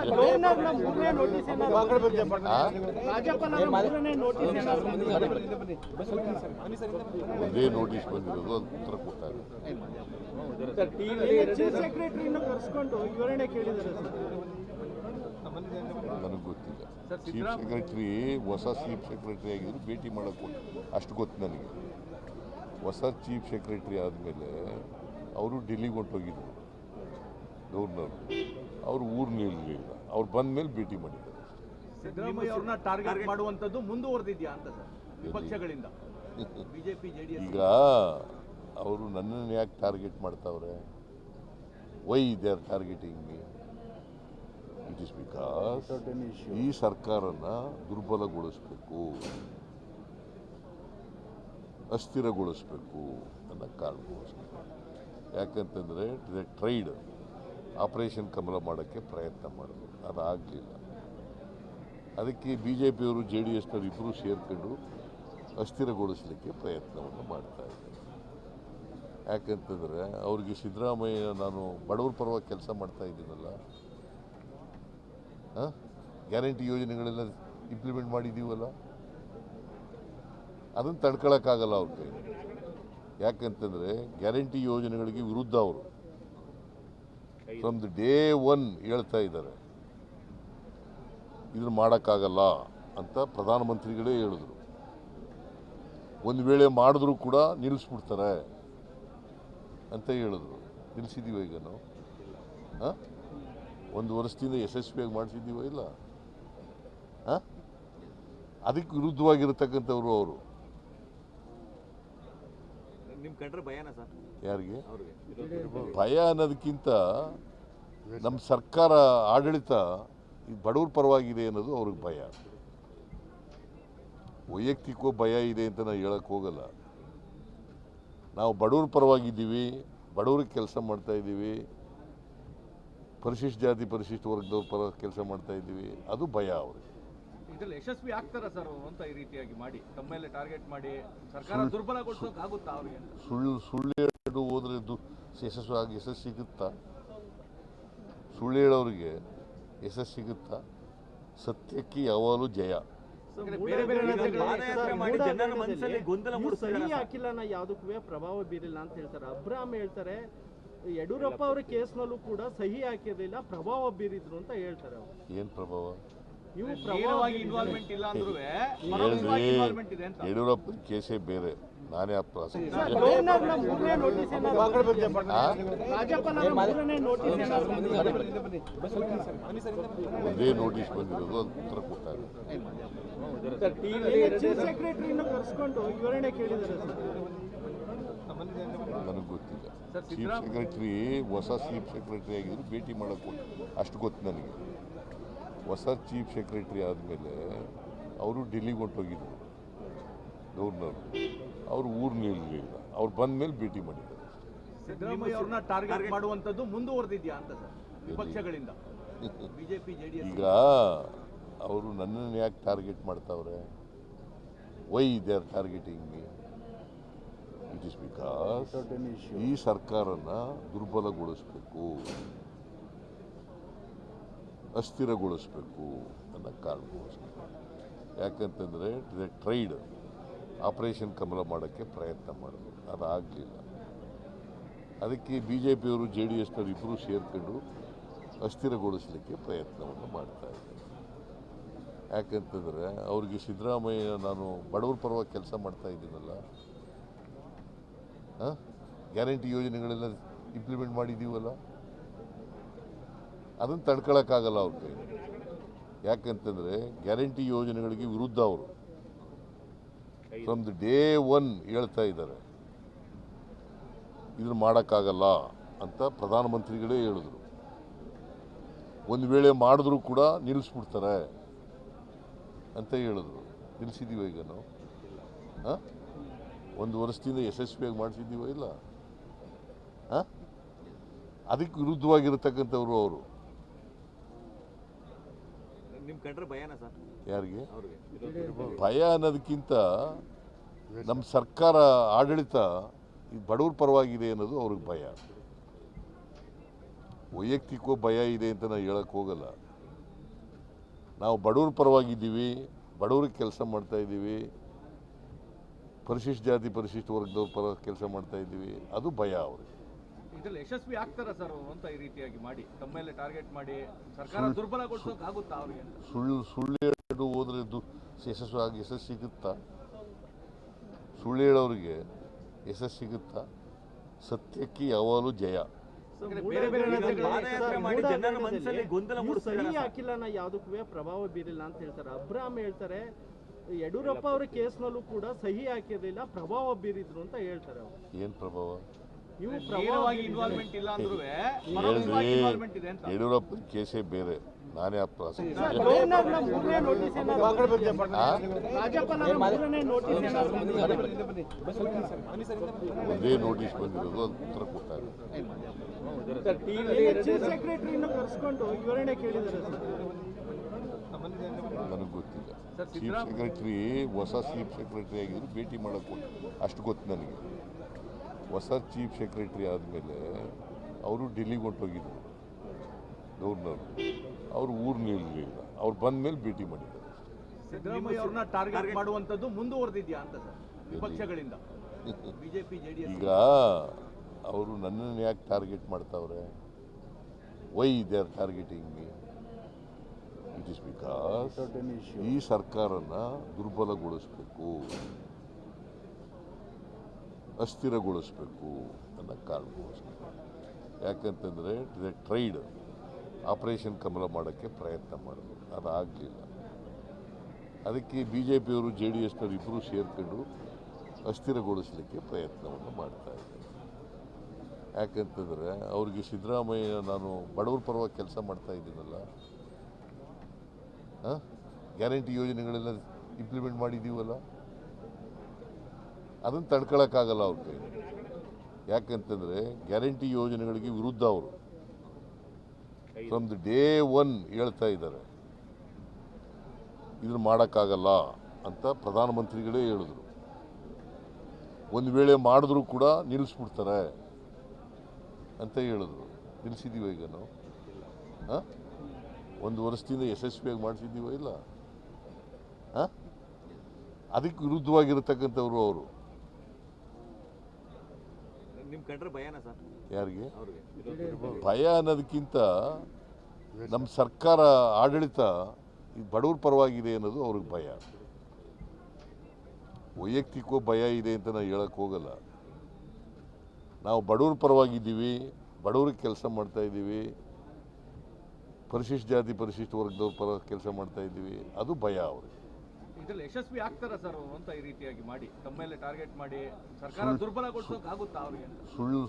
ಗವರ್ನರ್ನ ಮೂರನೇ ನೋಟಿಸ್ ರಾಜ್ಯಪಾಲರ ಮೂರನೇ ನೋಟಿಸ್ ಒಂದೇ ನೋಟಿಸ್ ಬಂದಿರೋದು ಅದು ಉತ್ತರ ಕೊಟ್ಟಾಗ ಚೀಫ್ ಸೆಕ್ರೆಟರಿನ ಕರೆಸ್ಕೊಂಡು ವಿವರಣೆ ಕೇಳಿದ್ದಾರೆ ನನಗೆ ಗೊತ್ತಿಲ್ಲ. ಚೀಫ್ ಸೆಕ್ರೆಟರಿ ಹೊಸ ಚೀಫ್ ಸೆಕ್ರೆಟರಿ ಆಗಿದ್ರು ಭೇಟಿ ಮಾಡೋಕ್ಕೆ ಅಷ್ಟು ಗೊತ್ತು ನನಗೆ. ಹೊಸ ಚೀಫ್ ಸೆಕ್ರೆಟರಿ ಆದಮೇಲೆ ಅವರು ಡೆಲ್ಲಿಗೆ ಹೊಂಟೋಗಿದ್ರು ಗವರ್ನರ್, ಅವರು ಊರು ನಿಲ್ಲಲಿಲ್ಲ. ಅವ್ರು ಬಂದ ಮೇಲೆ ಭೇಟಿ ಮಾಡಿದ್ದಾರೆ. ಸಿದ್ದರಾಮಯ್ಯ ಅವ್ರನ್ನ ಟಾರ್ಗೆಟ್ ಮಾಡುವಂಥದ್ದು ಮುಂದುವರೆದಿದೆಯಾ ಅಂತ ಸರ್ ವಿಪಕ್ಷಗಳಿಂದ ಬಿಜೆಪಿ ಜೆಡಿಎಸ್? ಈಗ ಅವರು ನನ್ನನ್ನು ಯಾಕೆ ಟಾರ್ಗೆಟ್ ಮಾಡ್ತಾವ್ರೆ? Why they are targeting me? It is because ಈ ಸರ್ಕಾರನ ದುರ್ಬಲಗೊಳಿಸಬೇಕು, ಅಸ್ಥಿರಗೊಳಿಸಬೇಕು ಅನ್ನೋ ಕಾರಣಕ್ಕೋಸ್ಕರ. ಯಾಕಂತಂದರೆ ಟ್ರೈಡ್ ಆಪರೇಷನ್ ಕಮಲ ಮಾಡೋಕ್ಕೆ ಪ್ರಯತ್ನ ಮಾಡಿದ್ರು, ಅದಾಗಲಿಲ್ಲ. ಅದಕ್ಕೆ ಬಿ ಜೆ ಪಿಯವರು ಜೆ ಡಿ ಎಸ್ನವರು ಇಬ್ಬರು ಸೇರ್ಕೊಂಡು ಅಸ್ಥಿರಗೊಳಿಸಲಿಕ್ಕೆ ಪ್ರಯತ್ನವನ್ನು ಮಾಡ್ತಾ ಇದ್ದಾರೆ. ಯಾಕಂತಂದರೆ ಅವ್ರಿಗೆ ಸಿದ್ದರಾಮಯ್ಯ ನಾನು ಬಡವ್ರ ಪರವಾಗಿ ಕೆಲಸ ಮಾಡ್ತಾ ಇದ್ದೀನಲ್ಲ, ಗ್ಯಾರಂಟಿ ಯೋಜನೆಗಳೆಲ್ಲ ಇಂಪ್ಲಿಮೆಂಟ್ ಮಾಡಿದ್ದೀವಲ್ಲ, ಅದನ್ನು ತಡ್ಕೊಳಕ್ಕಾಗಲ್ಲ ಅವ್ರ ಕೈ. ಯಾಕಂತಂದರೆ ಗ್ಯಾರಂಟಿ ಯೋಜನೆಗಳಿಗೆ ವಿರುದ್ಧ ಅವರು ಫ್ರಮ್ ದಿ ಡೇ ಒನ್ ಹೇಳ್ತಾ ಇದ್ದಾರೆ, ಇದನ್ನು ಮಾಡೋಕ್ಕಾಗಲ್ಲ ಅಂತ ಪ್ರಧಾನಮಂತ್ರಿಗಳೇ ಹೇಳಿದ್ರು. ಒಂದು ವೇಳೆ ಮಾಡಿದ್ರೂ ಕೂಡ ನಿಲ್ಲಿಸ್ಬಿಡ್ತಾರೆ ಅಂತ ಹೇಳಿದ್ರು. ನಿಲ್ಲಿಸಿದ್ದೀವ ಈಗ ನಾವು? ಒಂದು ವರ್ಷದಿಂದ ಯಶಸ್ವಿಯಾಗಿ ಮಾಡಿಸಿದ್ದೀವ ಇಲ್ಲ? ಅದಕ್ಕೆ ವಿರುದ್ಧವಾಗಿರತಕ್ಕಂಥವ್ರು ಅವರು. ನಿಮ್ ಕಂಡ್ರೆ ಭಯನಾ ಸರ್? ಯಾರಿಗೆ ಭಯ ಅನ್ನೋದಕ್ಕಿಂತ ನಮ್ಮ ಸರ್ಕಾರ ಆಡಳಿತ ಬಡವ್ರ ಪರವಾಗಿದೆ ಅನ್ನೋದು ಅವ್ರಿಗೆ ಭಯ. ವೈಯಕ್ತಿಕ ಭಯ ಇದೆ ಅಂತ ನಾವು ಹೇಳಕ್ಕೆ ಹೋಗಲ್ಲ. ನಾವು ಬಡವ್ರ ಪರವಾಗಿದ್ದೀವಿ, ಬಡವ್ರಿಗೆ ಕೆಲಸ ಮಾಡ್ತಾ ಇದ್ದೀವಿ, ಪರಿಶಿಷ್ಟ ಜಾತಿ ಪರಿಶಿಷ್ಟ ವರ್ಗದವ್ರ ಪರ ಕೆಲಸ ಮಾಡ್ತಾ ಇದ್ದೀವಿ, ಅದು ಭಯ ಅವ್ರಿಗೆ. ಇದ್ರಲ್ಲಿ ಯಶಸ್ವಿ ಆಗ್ತಾರ ಸರ್ ಅಂತ ಈ ರೀತಿಯಾಗಿ ಮಾಡಿ ತಮ್ಮ ಮೇಲೆ ಟಾರ್ಗೆಟ್ ಮಾಡಿ ಸರ್ಕಾರ ದುರ್ಬಲಗೊಳಿಸೋಕೆ ಆಗುತ್ತಾ ಅವ್ರಿಗೆ? ಸುಳ್ಳು ಹೇಳು ಹೋದ್ರೆ ಯಶಸ್ಸು ಸಿಗುತ್ತಾ? ಸುಳ್ಳು ಹೇಳೋರಿಗೆ ಯಶಸ್ಸು ಸಿಗುತ್ತಾ? ಸತ್ಯಕ್ಕೆ ಯಾವಾಗಲೂ ಜಯ. ಸಹಿ ಹಾಕಿಲ್ಲ ನಾ ಯಾವುದಕ್ಕೂ ಪ್ರಭಾವ ಬೀರಿಲ್ಲ ಅಂತ ಹೇಳ್ತಾರೆ. ಅಬ್ರಾಮ್ ಹೇಳ್ತಾರೆ ಯಡಿಯೂರಪ್ಪ ಅವರ ಕೇಸ್ನಲ್ಲೂ ಕೂಡ ಸಹಿ ಹಾಕಿರಲಿಲ್ಲ, ಪ್ರಭಾವ ಬೀರಿದ್ರು ಅಂತ ಹೇಳ್ತಾರೆ. ಏನು ಪ್ರಭಾವ? ಇನ್ವಾಲ್ವ್ಮೆಂಟ್ ಇಲ್ಲ ಅಂದ್ರೂ ಯಡಿಯೂರಪ್ಪ ಕೇಸೇ ಬೇರೆ. ನಾನೇ ಗವರ್ನರ್ನ ಮೂರನೇ ನೋಟಿಸ್ ರಾಜ್ಯಪಾಲರ ಮೂರನೇ ನೋಟಿಸ್ ಒಂದೇ ನೋಟಿಸ್ ಬಂದಿರೋದು ಅದು ಉತ್ತರ ಕೊಟ್ಟಾಗ ಚೀಫ್ ಸೆಕ್ರೆಟರಿನ ಕರೆಸ್ಕೊಂಡು ವಿವರಣೆ ಕೇಳಿದ್ದಾರೆ ನನಗೆ ಗೊತ್ತಿಲ್ಲ. ಚೀಫ್ ಸೆಕ್ರೆಟರಿ ಹೊಸ ಚೀಫ್ ಸೆಕ್ರೆಟರಿ ಆಗಿದ್ರು ಭೇಟಿ ಮಾಡೋಕ್ಕೆ ಅಷ್ಟು ಗೊತ್ತು ನನಗೆ. ಹೊಸ ಚೀಫ್ ಸೆಕ್ರೆಟರಿ ಆದಮೇಲೆ ಅವರು ಡೆಲ್ಲಿಗೆ ಹೊಂಟೋಗಿದ್ರು ಗವರ್ನರ್, ಅವರು ಊರು ನಿಲ್ಲಲಿಲ್ಲ. ಅವ್ರು ಬಂದ ಮೇಲೆ ಭೇಟಿ ಮಾಡಿದ್ದಾರೆ. ಸಿದ್ದರಾಮಯ್ಯ ಅವ್ರನ್ನ ಟಾರ್ಗೆಟ್ ಮಾಡುವಂಥದ್ದು ಮುಂದುವರೆದಿದೆಯಾ ಅಂತ ಸರ್ ವಿಪಕ್ಷಗಳಿಂದ ಬಿಜೆಪಿ ಜೆಡಿಎಸ್? ಈಗ ಅವರು ನನ್ನನ್ನು ಯಾಕೆ ಟಾರ್ಗೆಟ್ ಮಾಡ್ತಾವ್ರೆ? Why they are targeting me? It is because ಈ ಸರ್ಕಾರನ ದುರ್ಬಲಗೊಳಿಸಬೇಕು, ಅಸ್ಥಿರಗೊಳಿಸಬೇಕು ಅನ್ನೋ ಕಾರಣಕ್ಕೋಸ್ಕರ. ಯಾಕಂತಂದರೆ ಟ್ರೈಡ್ ಆಪರೇಷನ್ ಕಮಲ ಮಾಡೋಕ್ಕೆ ಪ್ರಯತ್ನ ಮಾಡಿದ್ರು, ಅದಾಗಲಿಲ್ಲ. ಅದಕ್ಕೆ ಬಿ ಜೆ ಪಿಯವರು ಜೆ ಡಿ ಎಸ್ನವರು ಇಬ್ಬರು ಸೇರ್ಕೊಂಡು ಅಸ್ಥಿರಗೊಳಿಸಲಿಕ್ಕೆ ಪ್ರಯತ್ನವನ್ನು ಮಾಡ್ತಾ ಇದ್ದಾರೆ. ಯಾಕಂತಂದರೆ ಅವ್ರಿಗೆ ಸಿದ್ದರಾಮಯ್ಯ ನಾನು ಬಡವ್ರ ಪರವಾಗಿ ಕೆಲಸ ಮಾಡ್ತಾ ಇದ್ದೀನಲ್ಲ, ಗ್ಯಾರಂಟಿ ಯೋಜನೆಗಳೆಲ್ಲ ಇಂಪ್ಲಿಮೆಂಟ್ ಮಾಡಿದ್ದೀವಲ್ಲ, ಅದನ್ನು ತಡ್ಕೊಳಕ್ಕಾಗಲ್ಲ ಅವ್ರ ಕೈ. ಯಾಕಂತಂದರೆ ಗ್ಯಾರಂಟಿ ಯೋಜನೆಗಳಿಗೆ ವಿರುದ್ಧ ಅವರು ಫ್ರಮ್ ದಿ ಡೇ ಒನ್ ಹೇಳ್ತಾ ಇದ್ದಾರೆ, ಇದನ್ನು ಮಾಡೋಕ್ಕಾಗಲ್ಲ ಅಂತ ಪ್ರಧಾನಮಂತ್ರಿಗಳೇ ಹೇಳಿದ್ರು. ಒಂದು ವೇಳೆ ಮಾಡಿದ್ರೂ ಕೂಡ ನಿಲ್ಲಿಸ್ಬಿಡ್ತಾರೆ ಅಂತ ಹೇಳಿದ್ರು. ನಿಲ್ಲಿಸಿದ್ದೀವ ಈಗ ನಾವು? ಒಂದು ವರ್ಷದಿಂದ ಯಶಸ್ವಿಯಾಗಿ ಮಾಡಿಸಿದ್ದೀವ ಇಲ್ಲ? ಅದಕ್ಕೆ ವಿರುದ್ಧವಾಗಿರತಕ್ಕಂಥವ್ರು ಅವರು. ನಿಮ್ ಕಂಡ್ರೆ ಭಯನಾ ಸರ್? ಯಾರಿಗೆ ಭಯ ಅನ್ನೋದಕ್ಕಿಂತ ನಮ್ಮ ಸರ್ಕಾರ ಆಡಳಿತ ಬಡವ್ರ ಪರವಾಗಿದೆ ಅನ್ನೋದು ಅವ್ರಿಗೆ ಭಯ. ವೈಯಕ್ತಿಕ ಭಯ ಇದೆ ಅಂತ ನಾವು ಹೇಳಕ್ಕೆ ಹೋಗಲ್ಲ. ನಾವು ಬಡವ್ರ ಪರವಾಗಿದ್ದೀವಿ, ಬಡವ್ರಿಗೆ ಕೆಲಸ ಮಾಡ್ತಾ ಇದ್ದೀವಿ, ಪರಿಶಿಷ್ಟ ಜಾತಿ ಪರಿಶಿಷ್ಟ ವರ್ಗದವ್ರ ಪರ ಕೆಲಸ ಮಾಡ್ತಾ ಇದ್ದೀವಿ, ಅದು ಭಯ ಅವ್ರಿಗೆ. ಇದ್ರಲ್ಲಿ ಯಶಸ್ವಿ ಆಗ್ತಾರ ಸರ್ ಅಂತ ಈ ರೀತಿಯಾಗಿ ಮಾಡಿ ತಮ್ಮ ಮೇಲೆ ಟಾರ್ಗೆಟ್ ಮಾಡಿ ಸರ್ಕಾರ ದುರ್ಬಲಗೊಳಿಸೋಕೆ ಆಗುತ್ತಾ ಅವ್ರಿಗೆ ಅಂತ? ಸುಳ್ಳು ಹೇಳು ಹೋದ್ರೆ ಯಶಸ್ಸು ಸಿಗುತ್ತಾ? ಸುಳ್ಳು ಹೇಳೋರಿಗೆ ಯಶಸ್ಸು ಸಿಗುತ್ತಾ? ಸತ್ಯಕ್ಕೆ ಯಾವಾಗಲೂ ಜಯ. ಬೇರೆ ಬೇರೆ ಪಾದಯಾತ್ರೆ ಮಾಡಿ ಜನರ ಮನಸ್ಸಲ್ಲಿ ಗೊಂದಲ ಸಹಿ ಹಾಕಿಲ್ಲ ಯಾವುದಕ್ಕೂ ಪ್ರಭಾವ ಬೀರಿಲ್ಲ ಅಂತ ಹೇಳ್ತಾರೆ. ಅಬ್ರಾಮ್ ಹೇಳ್ತಾರೆ ಯಡಿಯೂರಪ್ಪ ಅವರ ಕೇಸ್ನಲ್ಲೂ ಕೂಡ ಸಹಿ ಹಾಕಿರಲಿಲ್ಲ, ಪ್ರಭಾವ ಬೀರಿದ್ರು ಅಂತ ಹೇಳ್ತಾರೆ ಅವರು. ಏನು ಪ್ರಭಾವ? ನೀವು ನೇರವಾಗಿ ಇನ್ವಾಲ್ವ್ಮೆಂಟ್ ಇಲ್ಲ ಅಂದ್ರೂ ಹೇಳ್ರಿ, ಇನ್ವಾಲ್ವ್ಮೆಂಟ್ ಇದೆ ಅಂತ. ಯಡಿಯೂರಪ್ಪನ ಕೇಸೇ ಬೇರೆ, ನಾನೇ ಆ ಪ್ರಾಸಿಕ್ಯೂಷನ್. ಒಂದೇ ನೋಟಿಸ್ ಬಂದಿರೋದು, ಅದು ಉತ್ತರ ಕೊಟ್ಟಾರೆ. ಚೀಫ್ ಸೆಕ್ರೆಟರಿನ ಕರೆಸ್ಕೊಂಡು ವಿವರಣೆ ಕೇಳಿದ್ದಾರೆ ಸರ್. ನನಗೆ ಗೊತ್ತಿಲ್ಲ. ಚೀಫ್ ಸೆಕ್ರೆಟರಿ ಹೊಸ ಚೀಫ್ ಸೆಕ್ರೆಟರಿ ಆಗಿದ್ರು ಭೇಟಿ ಮಾಡೋಕ್ಕೆ ಅಷ್ಟು ಗೊತ್ತು ನನಗೆ. ಹೊಸ ಚೀಫ್ ಸೆಕ್ರೆಟರಿ ಆದಮೇಲೆ ಅವರು ಡೆಲ್ಲಿಗೆ ಹೊಂಟೋಗಿದ್ರು ಗವರ್ನರ್. ಅವರು ಊರು ನಿಲ್ಲಲಿಲ್ಲ, ಅವ್ರು ಬಂದ ಮೇಲೆ ಭೇಟಿ ಮಾಡಿದ್ದಾರೆ. ಸಿದ್ದರಾಮಯ್ಯ ಅವ್ರನ್ನ ಟಾರ್ಗೆಟ್ ಮಾಡುವಂತದ್ದು ಮುಂದುವರೆದಿದ್ಯಾ ಅಂತ ಸರ್ ವಿಪಕ್ಷಗಳಿಂದ ಬಿಜೆಪಿ ಜೆಡಿಎಸ್? ಈಗ ಅವರು ನನ್ನನ್ನು ಯಾಕೆ ಟಾರ್ಗೆಟ್ ಮಾಡ್ತಾವ್ರೆ? Why they are targeting me? It is because ಈ ಸರ್ಕಾರನ ದುರ್ಬಲಗೊಳಿಸಬೇಕು, ಅಸ್ಥಿರಗೊಳಿಸಬೇಕು ಅನ್ನೋ ಕಾರಣಕ್ಕೋಸ್ಕರ. ಯಾಕಂತಂದರೆ ಟ್ರೈಡ್ ಆಪರೇಷನ್ ಕಮಲ ಮಾಡೋಕ್ಕೆ ಪ್ರಯತ್ನ ಮಾಡಿದ್ರು, ಅದಾಗಲಿಲ್ಲ. ಅದಕ್ಕೆ ಬಿ ಜೆ ಪಿಯವರು ಜೆ ಡಿ ಎಸ್ನವರು ಇಬ್ಬರು ಸೇರ್ಕೊಂಡು ಅಸ್ಥಿರಗೊಳಿಸಲಿಕ್ಕೆ ಪ್ರಯತ್ನವನ್ನು ಮಾಡ್ತಾ ಇದ್ದಾರೆ. ಯಾಕಂತಂದರೆ ಅವ್ರಿಗೆ ಸಿದ್ದರಾಮಯ್ಯ, ನಾನು ಬಡವ್ರ ಪರವಾಗಿ ಕೆಲಸ ಮಾಡ್ತಾ ಇದ್ದೀನಲ್ಲ, ಗ್ಯಾರಂಟಿ ಯೋಜನೆಗಳೆಲ್ಲ ಇಂಪ್ಲಿಮೆಂಟ್ ಮಾಡಿದ್ದೀವಲ್ಲ, ಅದನ್ನು ತಡ್ಕೊಳಕ್ಕಾಗಲ್ಲ ಅವ್ರ ಕೈ. ಯಾಕಂತಂದರೆ ಗ್ಯಾರಂಟಿ ಯೋಜನೆಗಳಿಗೆ ವಿರುದ್ಧ ಅವರು ಫ್ರಮ್ ದ ಡೇ ಒನ್ ಹೇಳ್ತಾ ಇದ್ದಾರೆ, ಇದನ್ನು ಮಾಡೋಕ್ಕಾಗಲ್ಲ ಅಂತ ಪ್ರಧಾನಮಂತ್ರಿಗಳೇ ಹೇಳಿದ್ರು. ಒಂದು ವೇಳೆ ಮಾಡಿದ್ರೂ ಕೂಡ ನಿಲ್ಲಿಸ್ಬಿಡ್ತಾರೆ ಅಂತ ಹೇಳಿದ್ರು. ನಿಲ್ಲಿಸಿದ್ದೀವ ಈಗ ನಾವು? ಒಂದು ವರ್ಷದಿಂದ ಯಶಸ್ವಿಯಾಗಿ ಮಾಡಿಸಿದ್ದೀವ ಇಲ್ಲ? ಅದಕ್ಕೆ ವಿರುದ್ಧವಾಗಿರತಕ್ಕಂಥವ್ರು ಅವರು. ನಿಮ್ ಕಂಡ್ರೆ ಭಯನಾ ಸರ್? ಯಾರಿಗೆ ಭಯ ಅನ್ನೋದಕ್ಕಿಂತ ನಮ್ಮ ಸರ್ಕಾರ ಆಡಳಿತ ಈ ಬಡವ್ರ ಪರವಾಗಿದೆ ಅನ್ನೋದು ಅವ್ರಿಗೆ ಭಯ. ವೈಯಕ್ತಿಕವೂ ಭಯ ಇದೆ ಅಂತ ನಾವು ಹೇಳಕ್ಕೆ ಹೋಗಲ್ಲ. ನಾವು ಬಡವ್ರ ಪರವಾಗಿದ್ದೀವಿ, ಬಡವ್ರಿಗೆ ಕೆಲಸ ಮಾಡ್ತಾ ಇದ್ದೀವಿ, ಪರಿಶಿಷ್ಟ ಜಾತಿ ಪರಿಶಿಷ್ಟ ವರ್ಗದವ್ರ ಪರ ಕೆಲಸ ಮಾಡ್ತಾ ಇದ್ದೀವಿ, ಅದು ಭಯ ಅವ್ರಿಗೆ. ಇದ್ರಲ್ಲಿ ಯಶಸ್ವಿ ಆಗ್ತಾರ ಸರ್ ಅಂತ ಈ ರೀತಿಯಾಗಿ ಮಾಡಿ ತಮ್ಮ ಮೇಲೆ ಟಾರ್ಗೆಟ್ ಮಾಡಿ ಸರ್ಕಾರ ದುರ್ಬಲಗೊಳಿಸೋಕೆ ಆಗುತ್ತಾ ಅವ್ರಿಗೆ ಅಂತ? ಸುಳ್ಳು